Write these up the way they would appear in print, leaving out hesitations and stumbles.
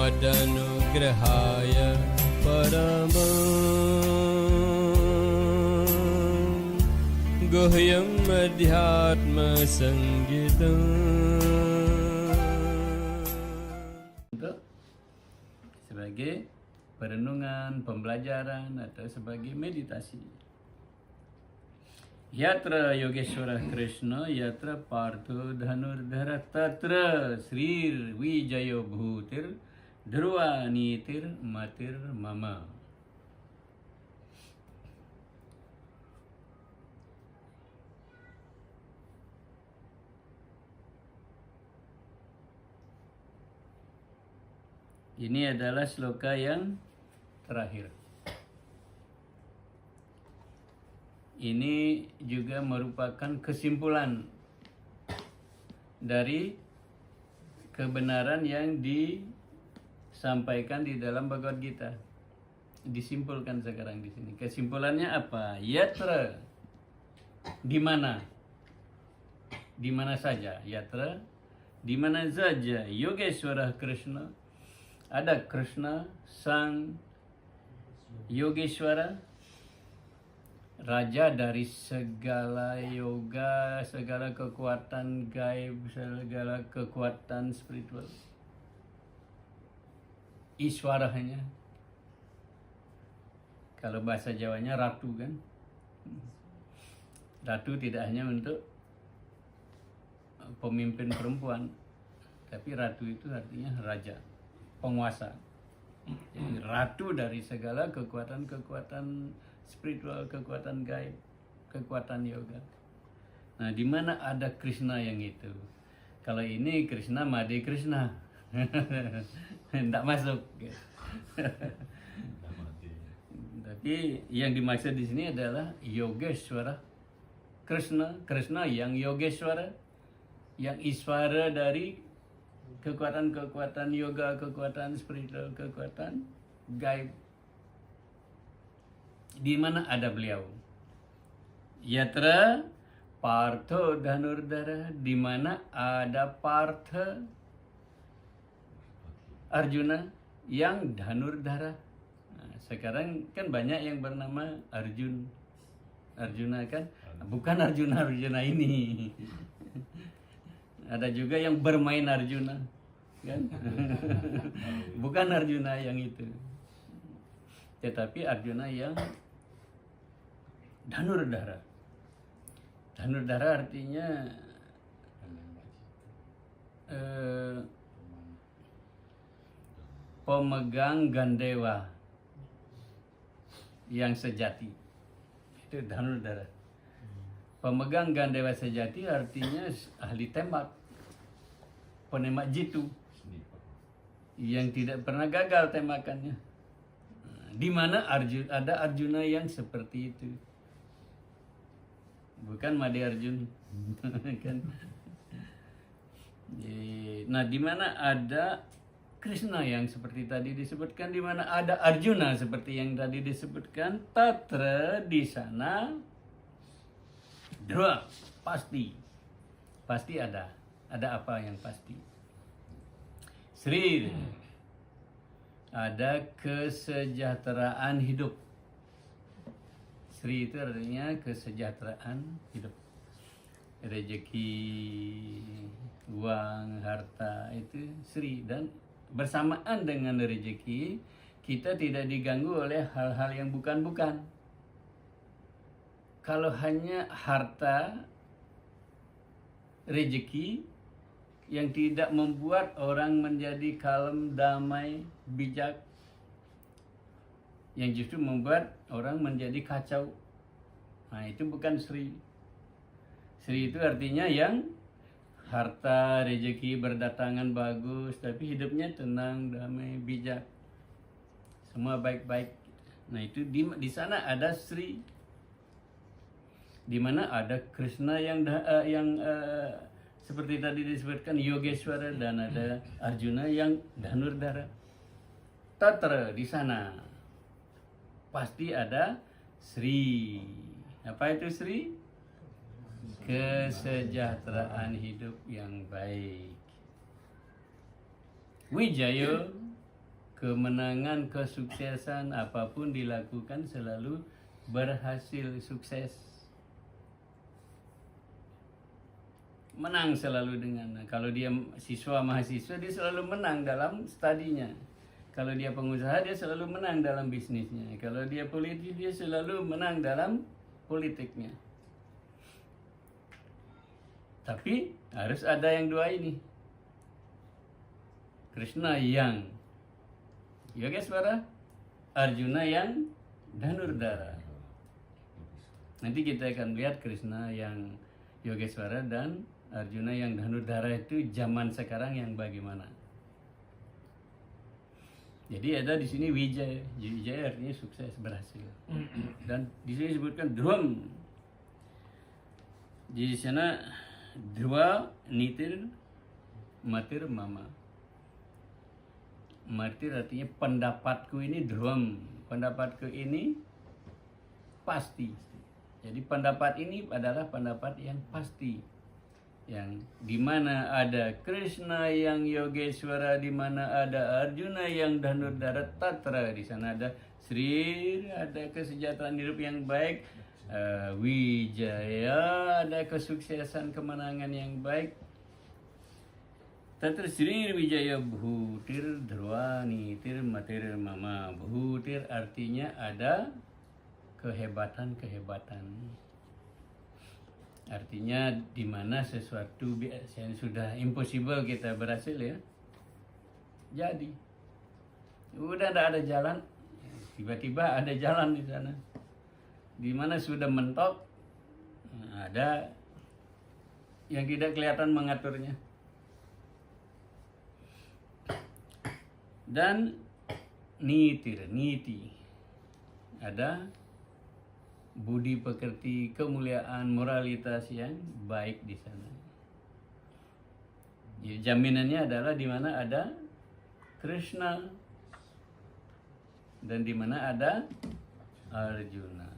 Tadanugrahaya Parama Guhyam Adhyatma Sangitam. Untuk sebagai perenungan, pembelajaran atau sebagai meditasi. Yatra Yogeshwara Krishna Yatra Partho Dhanurdhara Tatra Srir Vijayo Bhutir Dhruva Nitir Matir Mama. Ini adalah sloka yang terakhir. Ini juga merupakan kesimpulan dari kebenaran yang disampaikan di dalam Bhagavad Gita. Disimpulkan sekarang di sini. Kesimpulannya apa? Yatra, di mana? Di mana saja? Yatra, di mana saja? Yogeshwara Krishna, ada Krishna, Sang Yogeshwara, Raja dari segala yoga, segala kekuatan gaib, segala kekuatan spiritual. Iswarahnya, kalau bahasa Jawanya ratu kan. Ratu tidak hanya untuk pemimpin perempuan, tapi ratu itu artinya raja, penguasa. Jadi ratu dari segala kekuatan-kekuatan spiritual, kekuatan gaib, kekuatan yoga. Nah, di mana ada Krishna yang itu? Kalau ini Krishna Made Krishna, tidak masuk. Tapi yang dimaksud di sini adalah Yogeshwara Krishna, Krishna yang Yogeshwara, yang Iswara dari kekuatan-kekuatan yoga, kekuatan spiritual, kekuatan gaib. Di mana ada beliau? Yatra Partho Dhanurdhara, di mana ada Partha Arjuna yang Dhanurdhara. Nah, sekarang kan banyak yang bernama Arjuna kan, bukan Arjuna ini. Ada juga yang bermain Arjuna kan. Bukan Arjuna yang itu, tetapi Arjuna yang Dhanurdhara. Dhanurdhara artinya pemegang gandewa yang sejati. Itu Dhanurdhara. Pemegang gandewa sejati artinya ahli tembak, penembak jitu yang tidak pernah gagal tembakannya. Di mana ada Arjuna yang seperti itu, bukan Made Arjun. Kan? Nah, di mana ada Krishna yang seperti tadi disebutkan, di mana ada Arjuna seperti yang tadi disebutkan, tatra, di sana Dhruva, pasti ada apa yang pasti? Sri, ada kesejahteraan hidup. Sri itu artinya kesejahteraan hidup. Rezeki, uang, harta itu Sri. Dan bersamaan dengan rezeki, kita tidak diganggu oleh hal-hal yang bukan-bukan. Kalau hanya harta, rezeki yang tidak membuat orang menjadi kalem, damai, bijak, yang justru membuat orang menjadi kacau, nah itu bukan Sri. Sri itu artinya yang harta, rezeki berdatangan bagus, tapi hidupnya tenang, damai, bijak, semua baik-baik. Nah itu di sana ada Sri, di mana ada Krishna yang seperti tadi disebutkan Yogeshwara, dan ada Arjuna yang Dhanurdhara. Tatra, di sana pasti ada Sri. Apa itu Sri? Kesejahteraan hidup yang baik. Wijayo, kemenangan, kesuksesan, apapun dilakukan selalu berhasil, sukses. Menang selalu dengan, kalau dia siswa mahasiswa dia selalu menang dalam studinya. Kalau dia pengusaha dia selalu menang dalam bisnisnya. Kalau dia politik dia selalu menang dalam politiknya. Tapi harus ada yang dua ini. Krishna yang Yogeswara, Arjuna yang Dhanurdhara. Nanti kita akan lihat Krishna yang Yogeswara dan Arjuna yang Dhanurdhara itu zaman sekarang yang bagaimana. Jadi ada di sini Wijaya. Wijaya artinya sukses, berhasil. Dan di sini disebutkan Dhruvam. Di sana Dhruva Nitir Matir Mama. Matir artinya pendapatku ini Dhruvam. Pendapatku ini pasti. Jadi pendapat ini adalah pendapat yang pasti, yang dimana ada Krishna yang Yogeswara, dimana ada Arjuna yang Dhanurdhara Tatra, di sana ada Sri, ada kesejahteraan hidup yang baik, Wijaya, ada kesuksesan kemenangan yang baik. Tatra Sri Wijaya Bhutir Dhruva Nitir Matir Mama. Bhutir artinya ada kehebatan-kehebatan. Artinya di mana sesuatu yang sudah impossible kita berhasil ya. Jadi udah tidak ada jalan, tiba-tiba ada jalan di sana. Di mana sudah mentok, ada yang tidak kelihatan mengaturnya. Dan niti, ada budi pekerti, kemuliaan, moralitas yang baik di sana. Jadi jaminannya adalah di mana ada Krishna dan di mana ada Arjuna.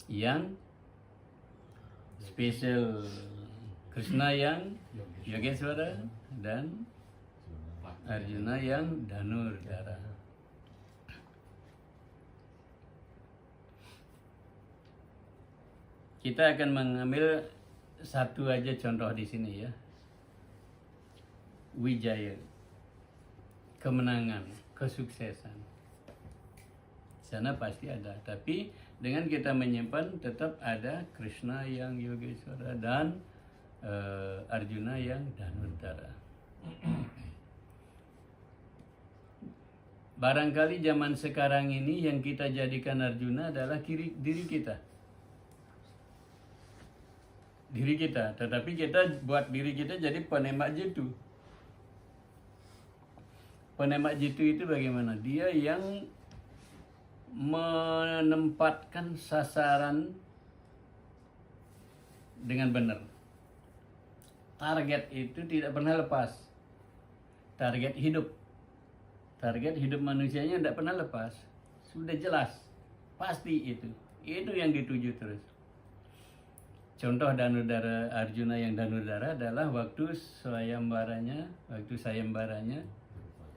Yang spesial Krishna yang Yogeswara dan Arjuna yang Dhanurdhara. Kita akan mengambil satu aja contoh di sini ya. Wijaya, kemenangan, kesuksesan. Sana pasti ada, tapi dengan kita menyimpan tetap ada Krishna yang Yogeswara dan Arjuna yang Dhanurdhara. Barangkali zaman sekarang ini yang kita jadikan Arjuna adalah diri kita. Diri kita, tetapi kita buat diri kita jadi penembak jitu. Penembak jitu itu bagaimana? Dia yang menempatkan sasaran dengan benar. Target itu tidak pernah lepas. Target hidup manusianya tidak pernah lepas. Sudah jelas, pasti itu yang dituju terus. Contoh Dhanurdhara, Arjuna yang Dhanurdhara adalah waktu sayembaranya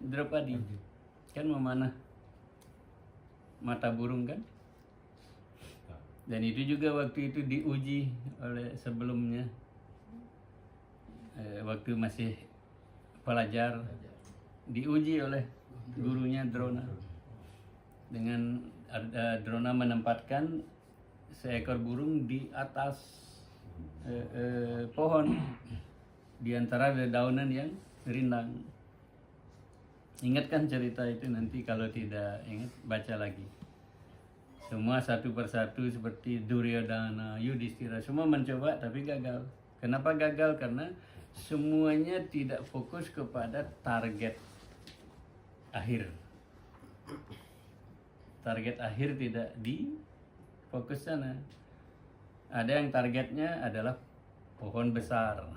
Draupadi kan memanah mata burung kan, dan itu juga waktu itu diuji oleh sebelumnya, waktu masih pelajar, diuji oleh gurunya Drona dengan Drona menempatkan seekor burung di atas pohon di antara dedaunan yang rindang. Ingatkan cerita itu, nanti kalau tidak ingat baca lagi. Semua satu persatu seperti Duryodhana, Yudhishthira semua mencoba tapi gagal. Kenapa gagal? Karena semuanya tidak fokus kepada target akhir. Target akhir tidak difokus sana. Ada yang targetnya adalah pohon besar.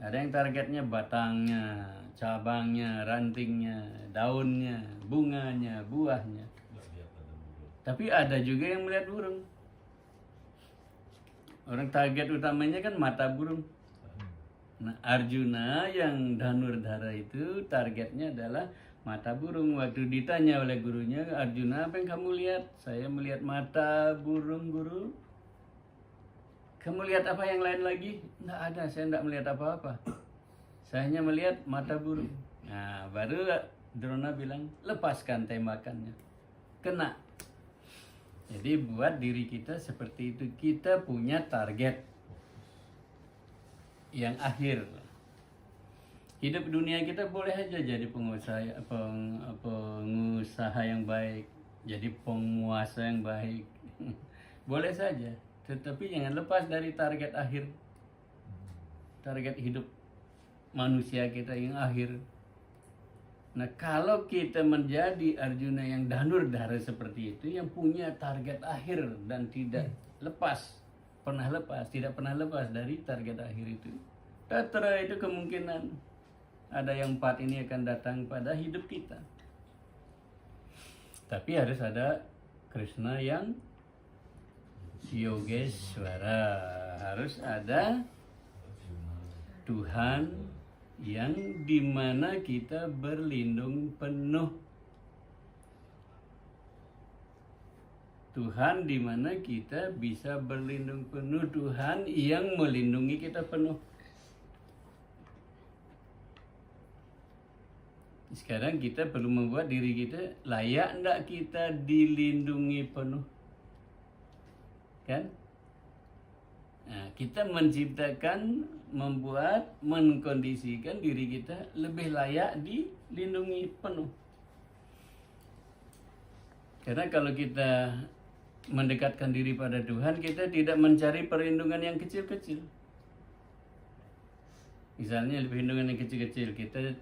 Ada yang targetnya batangnya, cabangnya, rantingnya, daunnya, bunganya, buahnya. Tapi ada juga yang melihat burung. Orang target utamanya kan mata burung. Nah, Arjuna yang Dhanurdhara itu targetnya adalah mata burung. Waktu ditanya oleh gurunya, Arjuna, apa yang kamu lihat? Saya melihat mata burung, guru. Kamu lihat apa yang lain lagi? Nggak ada, saya nggak melihat apa-apa. Saya hanya melihat mata burung. Nah, baru Drona bilang, lepaskan tembakannya. Kena. Jadi buat diri kita seperti itu. Kita punya target yang akhir. Hidup dunia kita boleh aja jadi pengusaha yang baik, jadi penguasa yang baik. Boleh saja. Tetapi jangan lepas dari target akhir. Target hidup manusia kita yang akhir. Nah, kalau kita menjadi Arjuna yang Dhanurdhara seperti itu, yang punya target akhir dan tidak tidak pernah lepas dari target akhir itu. Tatra itu kemungkinan ada yang 4 ini akan datang pada hidup kita. Tapi harus ada Krishna yang Yogeswara, harus ada Tuhan yang dimana kita berlindung penuh. Tuhan dimana kita bisa berlindung penuh, Tuhan yang melindungi kita penuh. Sekarang kita perlu membuat diri kita layak enggak kita dilindungi penuh. Kan? Nah, kita menciptakan, membuat, mengkondisikan diri kita lebih layak dilindungi penuh. Karena kalau kita mendekatkan diri pada Tuhan, kita tidak mencari perlindungan yang kecil-kecil. Misalnya perlindungan yang kecil-kecil, kita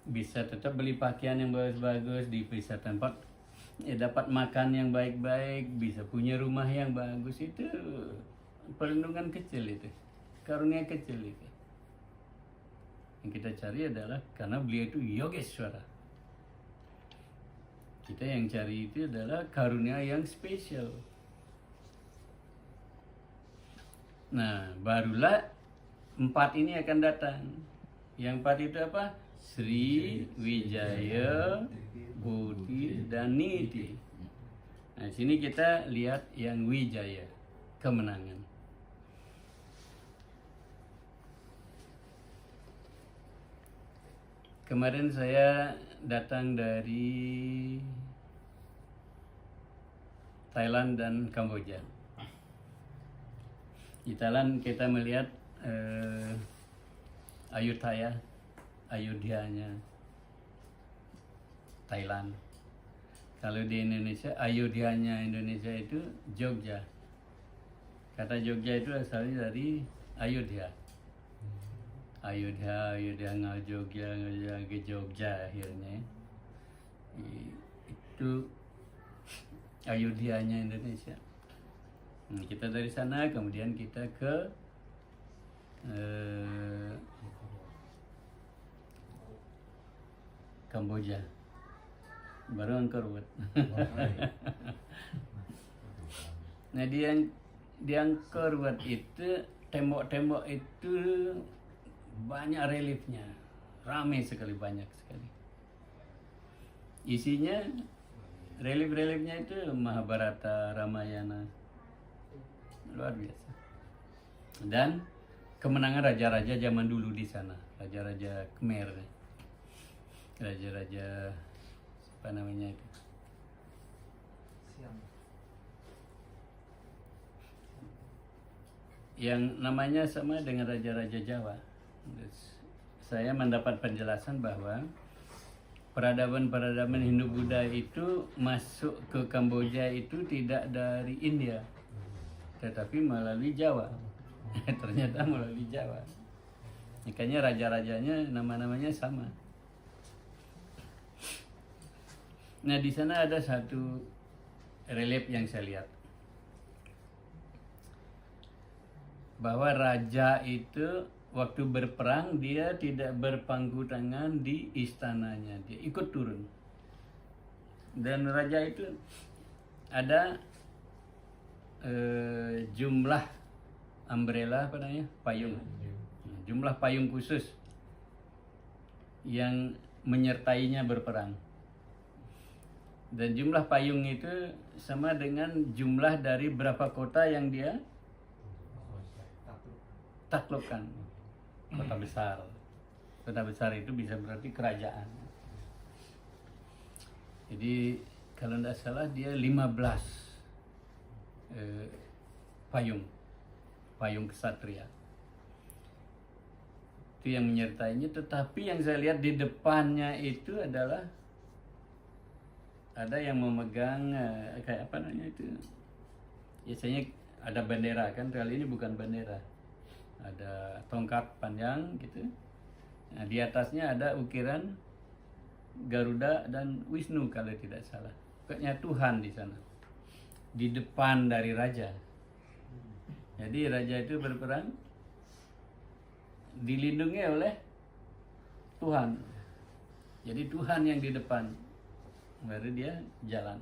bisa tetap beli pakaian yang bagus-bagus, bisa dapat makan yang baik-baik, bisa punya rumah yang bagus. Itu perlindungan kecil, itu karunia kecil itu. Yang kita cari adalah karena beliau itu Yogeswara. Kita yang cari itu adalah karunia yang spesial. Nah, barulah 4 ini akan datang. Yang 4 itu apa? Sri, Wijaya, Budi, dan Niti. Nah, sini kita lihat yang Wijaya, kemenangan. Kemarin saya datang dari Thailand dan Kamboja. Di Thailand kita melihat Ayodhyanya Thailand. Kalau di Indonesia, Ayodhyanya Indonesia itu Jogja. Kata Jogja itu asalnya dari Ayodhya. Ayodhya ngal Jogja ke Jogja akhirnya. Itu Ayodhyanya Indonesia. Kita dari sana kemudian kita ke Kamboja, baru Angkor Wat. Nah, di Angkor Wat itu tembok-tembok itu banyak reliefnya, ramai sekali, banyak sekali. Isinya relief-reliefnya itu Mahabharata, Ramayana, luar biasa. Dan kemenangan raja-raja zaman dulu di sana, raja-raja Khmer. Raja-raja apa namanya itu? Yang namanya sama dengan raja-raja Jawa. Saya mendapat penjelasan bahwa peradaban-peradaban Hindu-Buddha itu masuk ke Kamboja itu tidak dari India, tetapi melalui Jawa. Ternyata melalui Jawa. Makanya raja-rajanya nama-namanya sama. Nah, di sana ada satu relief yang saya lihat, bahwa raja itu waktu berperang dia tidak berpangku tangan di istananya, dia ikut turun. Dan raja itu ada jumlah umbrella, apa namanya, payung. jumlah payung khusus yang menyertainya berperang. Dan jumlah payung itu sama dengan jumlah dari berapa kota yang dia taklukkan. Kota besar. Kota besar itu bisa berarti kerajaan. Jadi kalau tidak salah dia 15 payung kesatria. Itu yang menyertainya, tetapi yang saya lihat di depannya itu adalah ada yang memegang kayak apa namanya itu, biasanya ada bendera kan, kali ini bukan bendera, ada tongkat panjang gitu. Nah, di atasnya ada ukiran Garuda dan Wisnu kalau tidak salah, pokoknya Tuhan di sana di depan dari raja. Jadi raja itu berperang dilindungi oleh Tuhan. Jadi Tuhan yang di depan, baru dia jalan.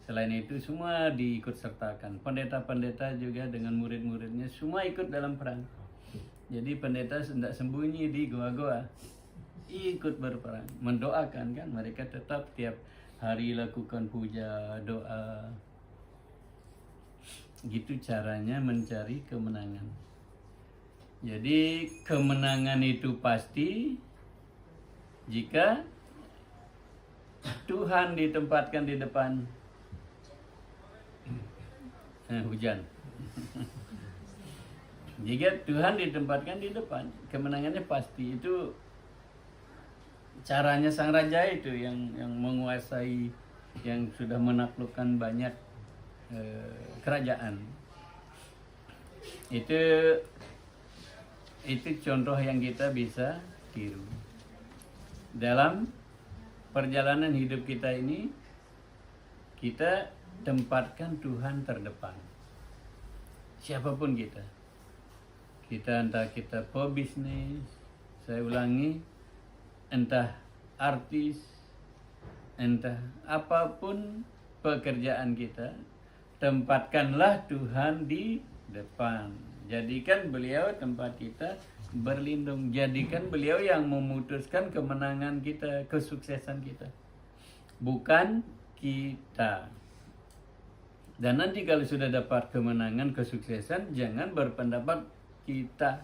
Selain itu semua diikut sertakan. Pendeta-pendeta juga dengan murid-muridnya semua ikut dalam perang. Jadi pendeta tidak sembunyi di goa-goa, ikut berperang, mendoakan kan. Mereka tetap tiap hari lakukan puja, doa. Gitu caranya mencari kemenangan. Jadi kemenangan itu pasti jika Tuhan ditempatkan di depan. Hujan. Jika Tuhan ditempatkan di depan, kemenangannya pasti. Itu caranya sang raja itu yang menguasai, yang sudah menaklukkan banyak kerajaan. Itu contoh yang kita bisa tiru. Dalam perjalanan hidup kita ini, kita tempatkan Tuhan terdepan. Siapapun kita. Entah kita pebisnis, saya ulangi, entah artis, entah apapun pekerjaan kita, tempatkanlah Tuhan di depan. Jadikan beliau tempat kita berlindung. Jadikan beliau yang memutuskan kemenangan kita, kesuksesan kita, bukan kita. Dan nanti kalau sudah dapat kemenangan, kesuksesan, jangan berpendapat kita.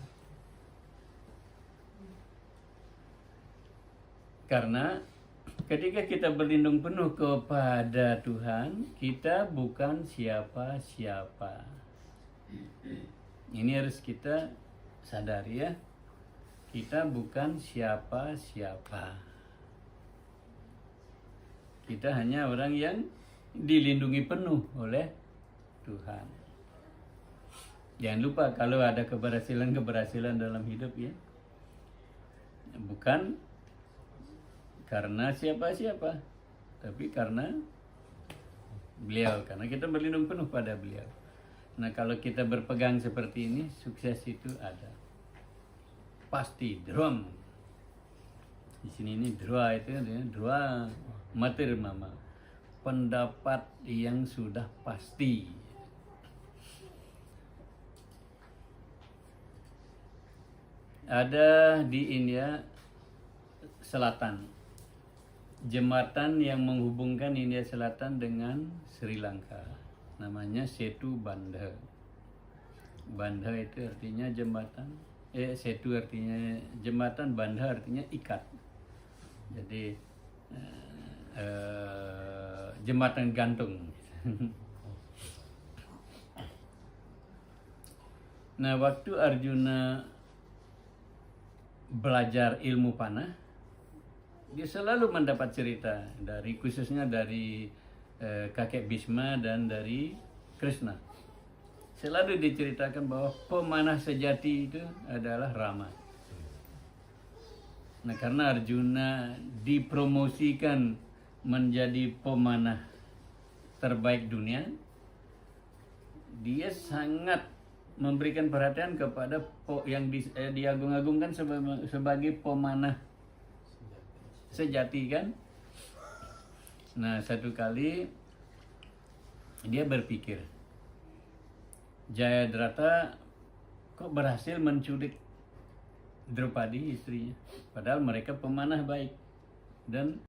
Karena ketika kita berlindung penuh kepada Tuhan, kita bukan siapa-siapa. Ini harus kita sadari ya. Kita bukan siapa-siapa. Kita hanya orang yang dilindungi penuh oleh Tuhan. Jangan lupa kalau ada keberhasilan dalam hidup ya, bukan karena siapa-siapa, tapi karena beliau, karena kita berlindung penuh pada beliau. Nah kalau kita berpegang seperti ini, sukses itu ada. Pasti, drum. Di sini ini drua itu, drua matir mama. Pendapat yang sudah pasti. Ada di India Selatan, jembatan yang menghubungkan India Selatan dengan Sri Lanka, namanya Setu Bandha. Bandha itu artinya jembatan, Setu artinya jembatan, Bandha artinya ikat. Jadi jembatan gantung. Nah, waktu Arjuna belajar ilmu panah, dia selalu mendapat cerita khususnya dari kakek Bhisma dan dari Krishna. Selalu diceritakan bahwa pemanah sejati itu adalah Rama. Nah, karena Arjuna dipromosikan menjadi pemanah terbaik dunia, dia sangat memberikan perhatian kepada yang diagung-agungkan sebagai pemanah sejati kan. Nah, satu kali dia berpikir, Jayadrata kok berhasil menculik Draupadi istrinya. Padahal mereka pemanah baik dan